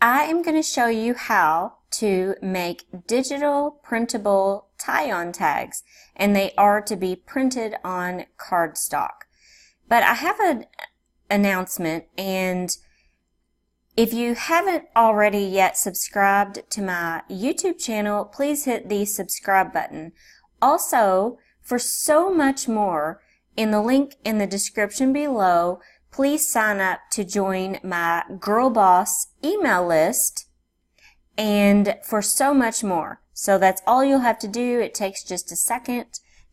I am going to show you how to make digital printable tie-on tags, and they are to be printed on cardstock. But I have an announcement, and if you haven't already yet subscribed to my YouTube channel, please hit the subscribe button. Also, for so much more, in the link in the description below, please sign up to join my Girl Boss email list, and for so much more. So that's all you'll have to do. It takes just a second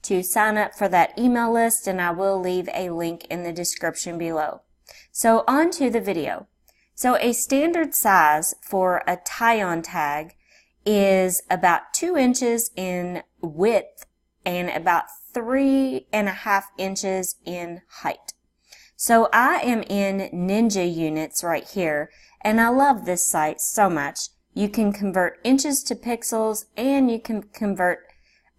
to sign up for that email list, and I will leave a link in the description below. So on to the video. So a standard size for a tie-on tag is about 2 inches in width and about 3.5 inches in height. So I am in Ninja Units right here, and I love this site so much. You can convert inches to pixels, and you can convert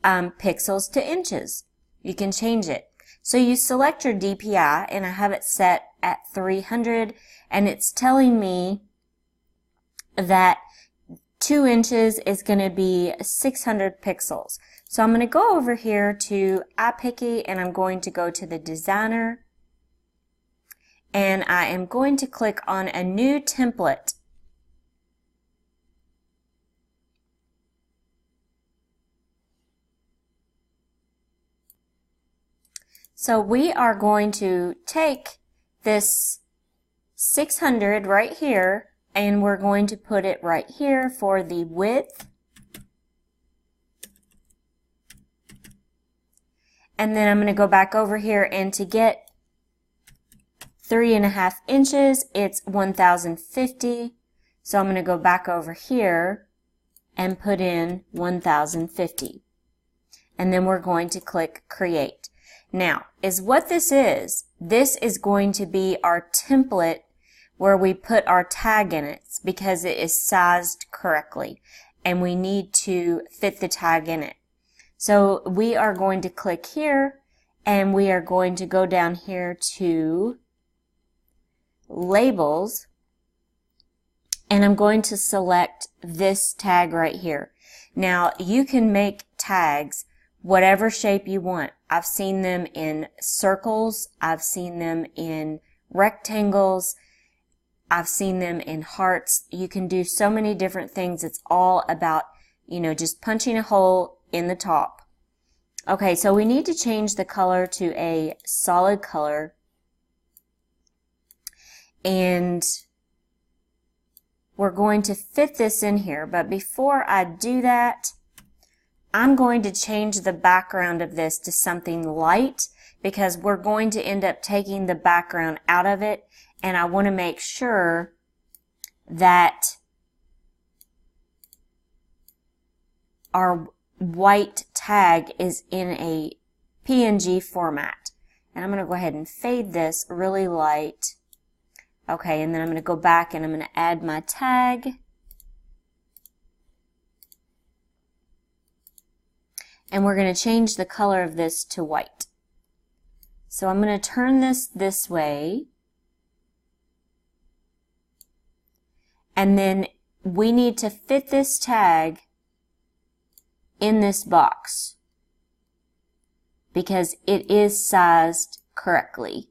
pixels to inches. You can change it. So you select your DPI, and I have it set at 300, and it's telling me that 2 inches is going to be 600 pixels. So I'm going to go over here to iPicky, and I'm going to go to the designer, and I am going to click on a new template. So we are going to take this 600 right here, and we're going to put it right here for the width. And then I'm going to go back over here, and to get 3.5 inches, it's 1050. So I'm going to go back over here and put in 1050. And then we're going to click Create. Now, what this is going to be our template where we put our tag in it, because it is sized correctly, and we need to fit the tag in it. So we are going to click here, and we are going to go down here to Labels, and I'm going to select this tag right here. Now, you can make tags whatever shape you want. I've seen them in circles, I've seen them in rectangles, I've seen them in hearts. You can do so many different things. It's all about, just punching a hole in the top. Okay, so we need to change the color to a solid color, and we're going to fit this in here. But before I do that, I'm going to change the background of this to something light, because we're going to end up taking the background out of it, and I want to make sure that our white tag is in a PNG format. And I'm going to go ahead and fade this really light. Okay, and then I'm going to go back and I'm going to add my tag. And we're going to change the color of this to white. So I'm going to turn this way. And then we need to fit this tag in this box, because it is sized correctly.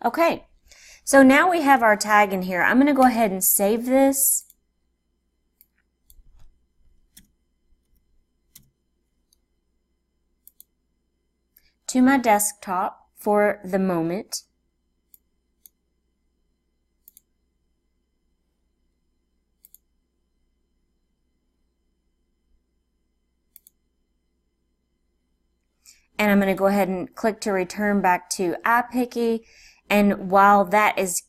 Okay, so now we have our tag in here. I'm going to go ahead and save this. To my desktop for the moment. And I'm going to go ahead and click to return back to iPicky. And while that is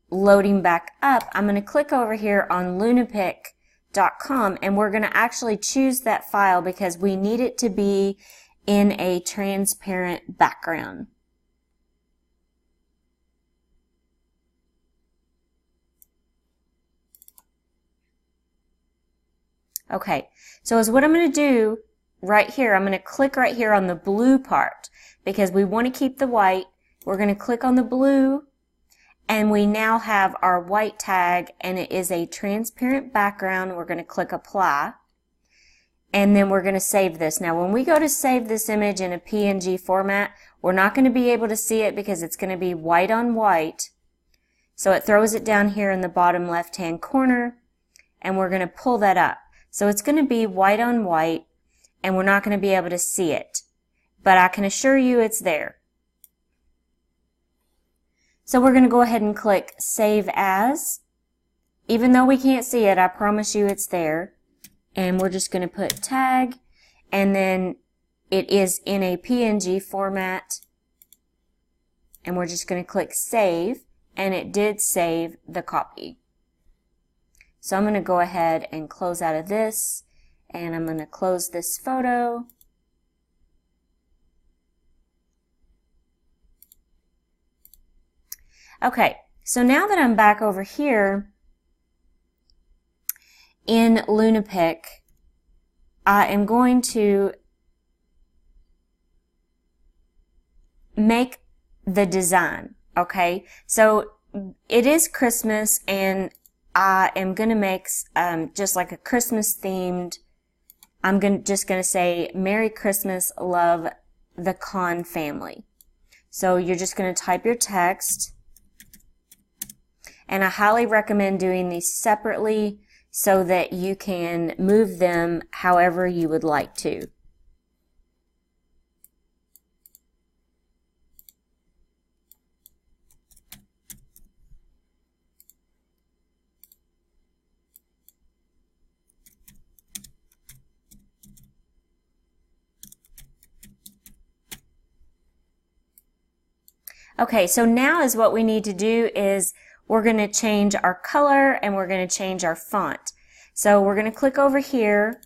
loading back up, I'm going to click over here on lunapic.com, and we're going to actually choose that file because we need it to be in a transparent background. Okay, so is what I'm going to do right here. I'm going to click right here on the blue part because we want to keep the white. We're going to click on the blue, and we now have our white tag, and it is a transparent background. We're going to click apply, and then we're going to save this. Now when we go to save this image in a PNG format, we're not going to be able to see it because it's going to be white on white. So it throws it down here in the bottom left hand corner, and we're going to pull that up. So it's going to be white on white, and we're not going to be able to see it. But I can assure you it's there. So we're going to go ahead and click Save As. Even though we can't see it, I promise you it's there. And we're just going to put tag, and then it is in a PNG format. And we're just going to click Save, and it did save the copy. So I'm going to go ahead and close out of this, and I'm going to close this photo. Okay, so now that I'm back over here in Lunapic, I am going to make the design, okay? So it is Christmas, and I am going to make just like a Christmas themed, just going to say Merry Christmas, love the Khan family. So you're just going to type your text, and I highly recommend doing these separately so that you can move them however you would like to. Okay, so now is what we need to do is we're going to change our color, and we're going to change our font. So we're going to click over here,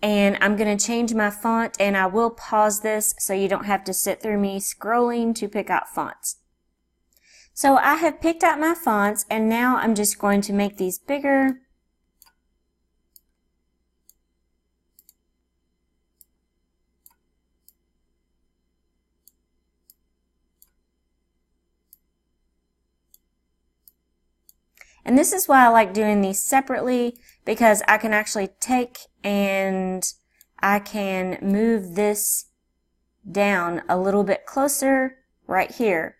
and I'm going to change my font, and I will pause this so you don't have to sit through me scrolling to pick out fonts. So I have picked out my fonts, and now I'm just going to make these bigger. And this is why I like doing these separately, because I can actually take and I can move this down a little bit closer right here.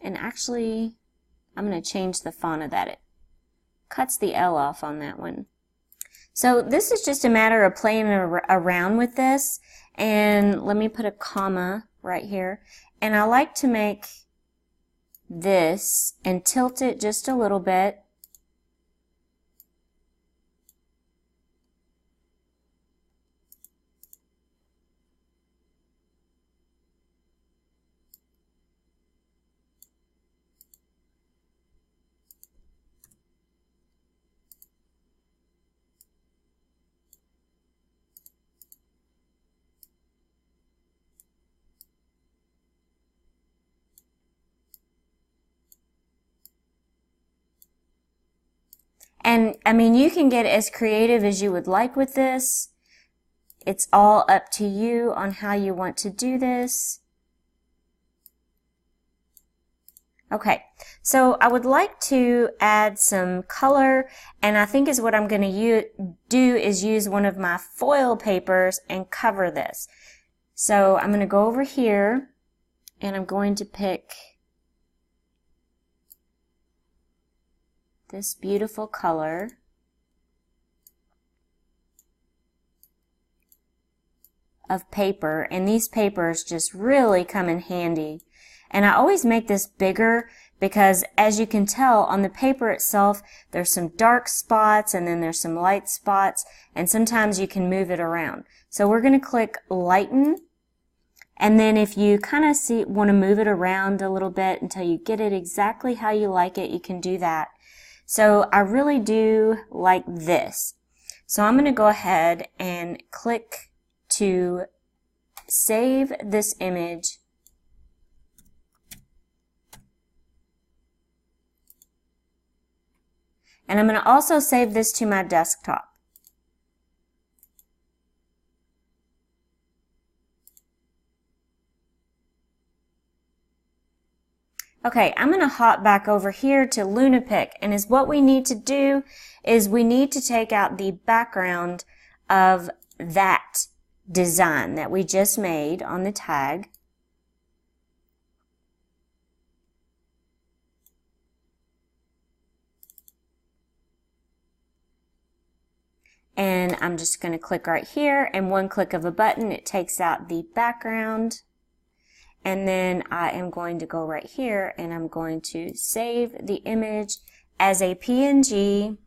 And actually, I'm going to change the font of that. It cuts the L off on that one. So this is just a matter of playing around with this. And let me put a comma right here. And I like to make this and tilt it just a little bit. And I mean, you can get as creative as you would like with this. It's all up to you on how you want to do this. Okay, so I would like to add some color, and I think is what I'm going to do is use one of my foil papers and cover this. So I'm going to go over here, and I'm going to pick this beautiful color. Of paper, and these papers just really come in handy. And I always make this bigger because, as you can tell, on the paper itself there's some dark spots and then there's some light spots, and sometimes you can move it around. So we're going to click lighten, and then if you kind of want to move it around a little bit until you get it exactly how you like it, you can do that. So I really do like this. So I'm going to go ahead and click to save this image. And I'm going to also save this to my desktop. Okay, I'm going to hop back over here to LunaPic, and what we need to do is we need to take out the background of that design that we just made on the tag. And I'm just going to click right here, and one click of a button, it takes out the background. And then I am going to go right here and I'm going to save the image as a PNG.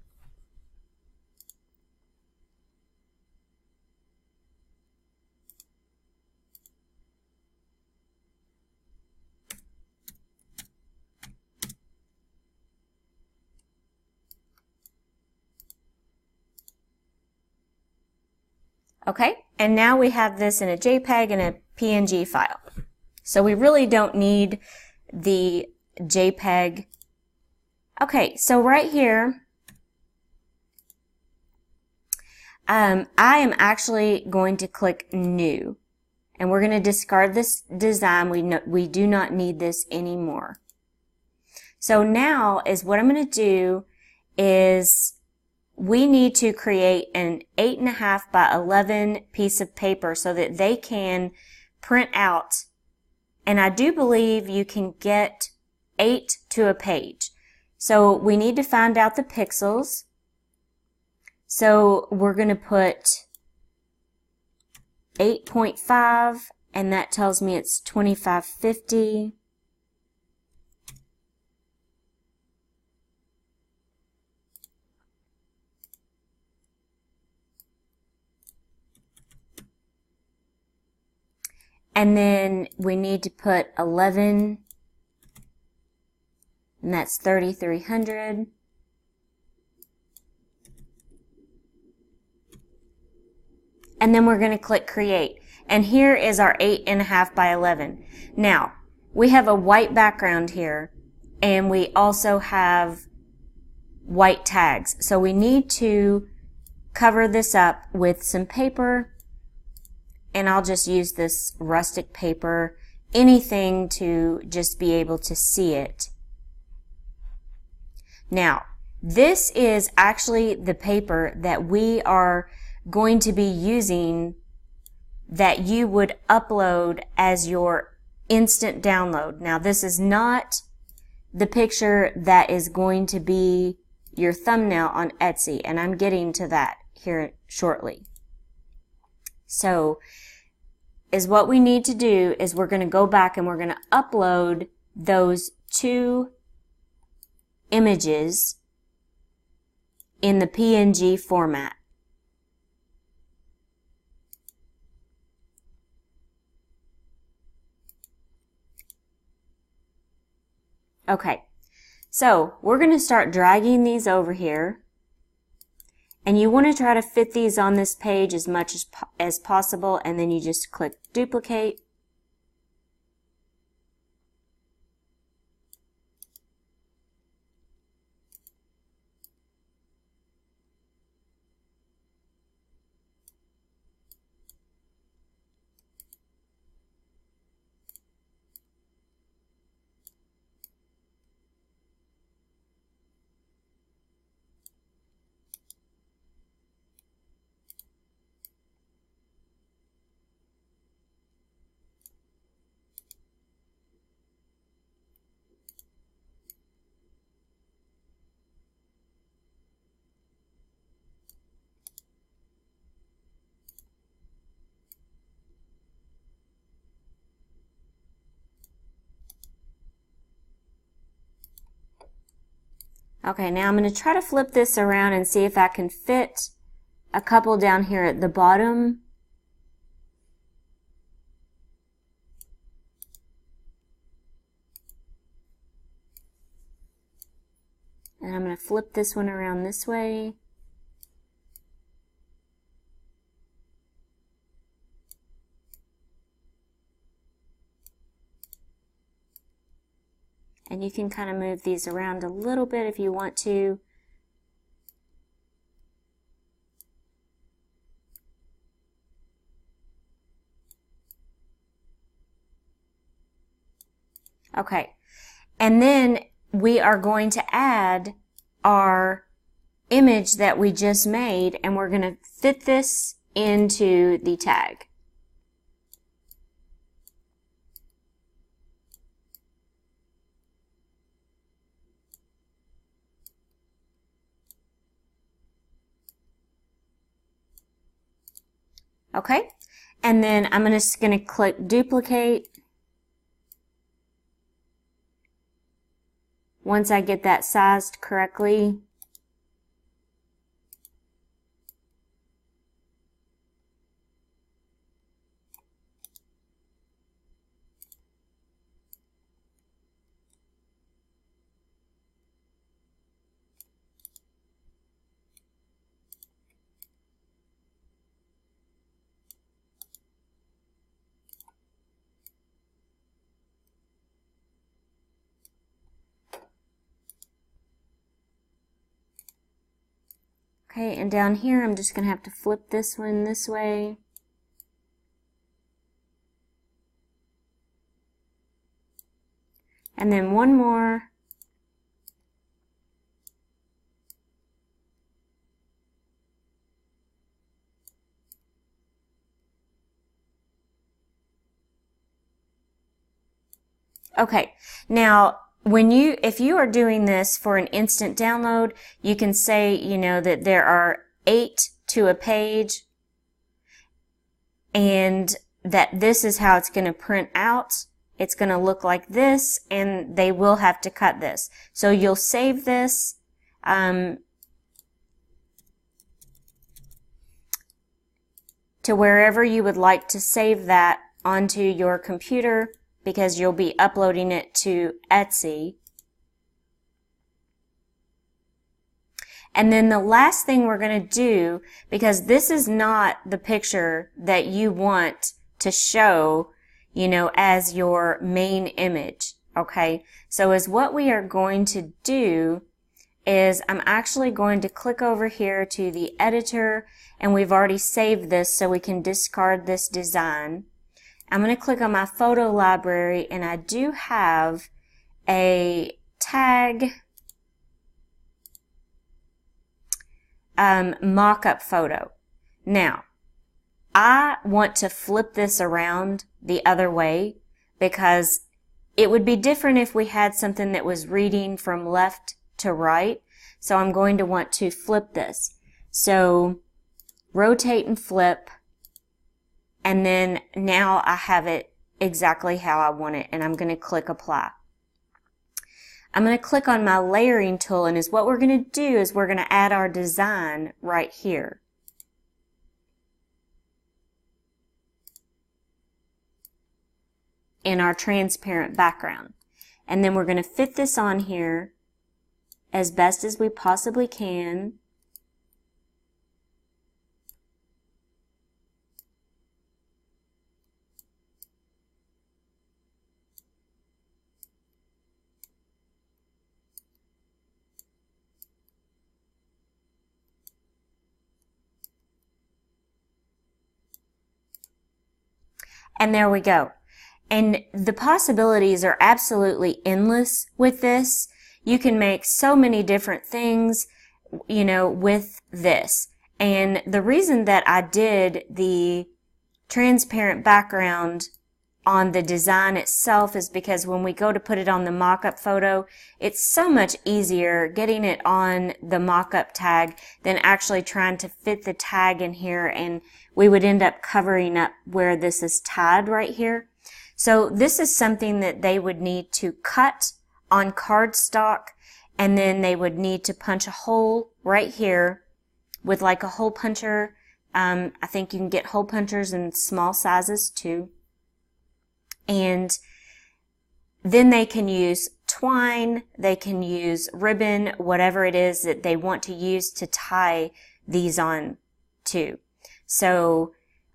Okay, and now we have this in a JPEG and a PNG file. So we really don't need the JPEG. Okay, so right here, I am actually going to click New. And we're going to discard this design. We do not need this anymore. So now is what I'm going to do is we need to create an 8.5 by 11 piece of paper so that they can print out. And I do believe you can get 8 to a page. So we need to find out the pixels. So we're going to put 8.5, and that tells me it's 2550. And then we need to put 11, and that's 3300. And then we're going to click Create. And here is our 8.5 by 11. Now, we have a white background here, and we also have white tags. So we need to cover this up with some paper. And I'll just use this rustic paper, anything to just be able to see it. Now, this is actually the paper that we are going to be using that you would upload as your instant download. Now, this is not the picture that is going to be your thumbnail on Etsy, and I'm getting to that here shortly. So, is what we need to do is we're going to go back and we're going to upload those 2 images in the PNG format. Okay, so we're going to start dragging these over here. And you want to try to fit these on this page as much as possible, and then you just click Duplicate. Okay, now I'm going to try to flip this around and see if I can fit a couple down here at the bottom. And I'm going to flip this one around this way. And you can kind of move these around a little bit if you want to. Okay. And then we are going to add our image that we just made, and we're going to fit this into the tag. Okay, and then I'm just going to click duplicate. Once I get that sized correctly, okay, and down here I'm just going to have to flip this one this way. And then one more. Okay, now if you are doing this for an instant download, you can say, that there are 8 to a page and that this is how it's going to print out. It's going to look like this, and they will have to cut this. So you'll save this to wherever you would like to save that onto your computer, because you'll be uploading it to Etsy. And then the last thing we're going to do, because this is not the picture that you want to show, as your main image, okay? So what we are going to do is I'm actually going to click over here to the editor, and we've already saved this so we can discard this design. I'm going to click on my photo library, and I do have a tag mock-up photo. Now, I want to flip this around the other way because it would be different if we had something that was reading from left to right. So I'm going to want to flip this. So rotate and flip. And then now I have it exactly how I want it, and I'm going to click apply. I'm going to click on my layering tool, and what we're going to do is we're going to add our design right here. In our transparent background. And then we're going to fit this on here as best as we possibly can. And there we go. And the possibilities are absolutely endless with this. You can make so many different things, with this. And the reason that I did the transparent background on the design itself is because when we go to put it on the mock-up photo, it's so much easier getting it on the mock-up tag than actually trying to fit the tag in here, and we would end up covering up where this is tied right here. So this is something that they would need to cut on cardstock, and then they would need to punch a hole right here with like a hole puncher. I think you can get hole punchers in small sizes too. And then they can use twine, they can use ribbon, whatever it is that they want to use to tie these on to. So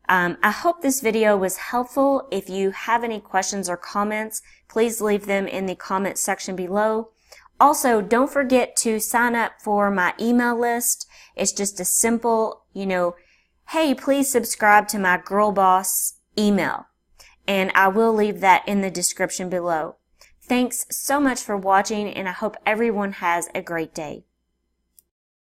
I hope this video was helpful. If you have any questions or comments, please leave them in the comment section below. Also, don't forget to sign up for my email list. It's just a simple, hey, please subscribe to my Girl Boss email. And I will leave that in the description below. Thanks so much for watching, and I hope everyone has a great day.